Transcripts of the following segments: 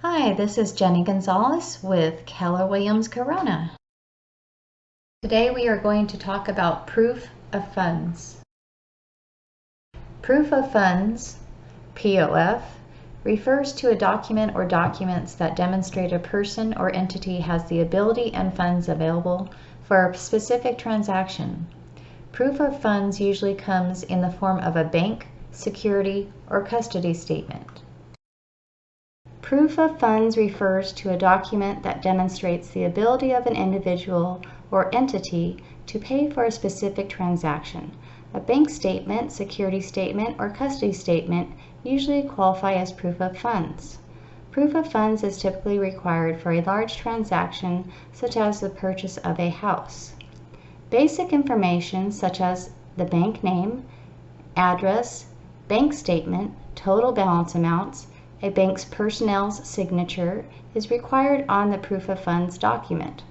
Hi, this is Jenny Gonzalez with Keller Williams Corona. Today we are going to talk about proof of funds. Proof of funds, POF, refers to a document or documents that demonstrate a person or entity has the ability and funds available for a specific transaction. Proof of funds usually comes in the form of a bank, security, or custody statement. Proof of funds refers to a document that demonstrates the ability of an individual or entity to pay for a specific transaction. A bank statement, security statement, or custody statement usually qualify as proof of funds. Proof of funds is typically required for a large transaction such as the purchase of a house. Basic information such as the bank name, address, bank statement, total balance amounts, a bank's personnel's signature is required on the proof of funds document.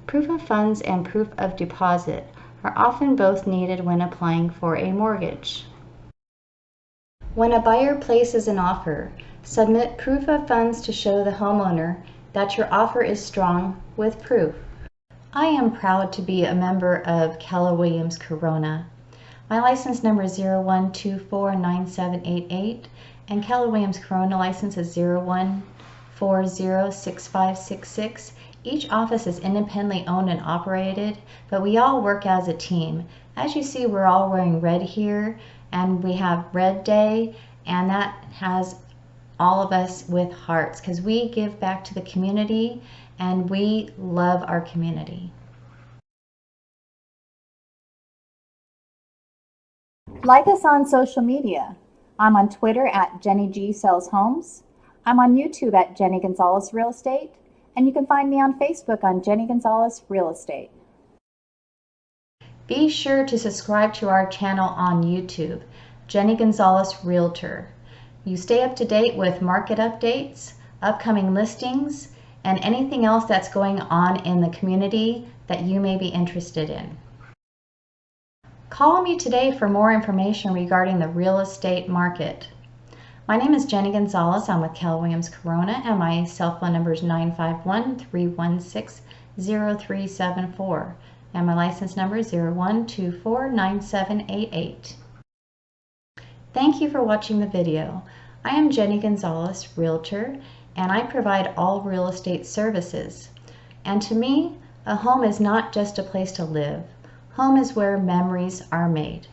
Proof of funds and proof of deposit are often both needed when applying for a mortgage. When a buyer places an offer, submit proof of funds to show the homeowner that your offer is strong with proof. I am proud to be a member of Keller Williams Corona. My license number is 01249788 and Keller Williams Corona license is 01406566. Each office is independently owned and operated, but we all work as a team. As you see, we're all wearing red here, and we have Red Day, and that has all of us with hearts because we give back to the community and we love our community. Like us on social media. I'm on Twitter at Jenny G Sells Homes. I'm on YouTube at Jenny Gonzalez Real Estate. And you can find me on Facebook on Jenny Gonzalez Real Estate. Be sure to subscribe to our channel on YouTube, Jenny Gonzalez Realtor. You stay up to date with market updates, upcoming listings, and anything else that's going on in the community that you may be interested in. Call me today for more information regarding the real estate market. My name is Jenny Gonzalez. I'm with Keller Williams Corona, and my cell phone number is 951-316-0374, and my license number is 01249788. Thank you for watching the video. I am Jenny Gonzalez, Realtor, and I provide all real estate services. And to me, a home is not just a place to live. Home is where memories are made.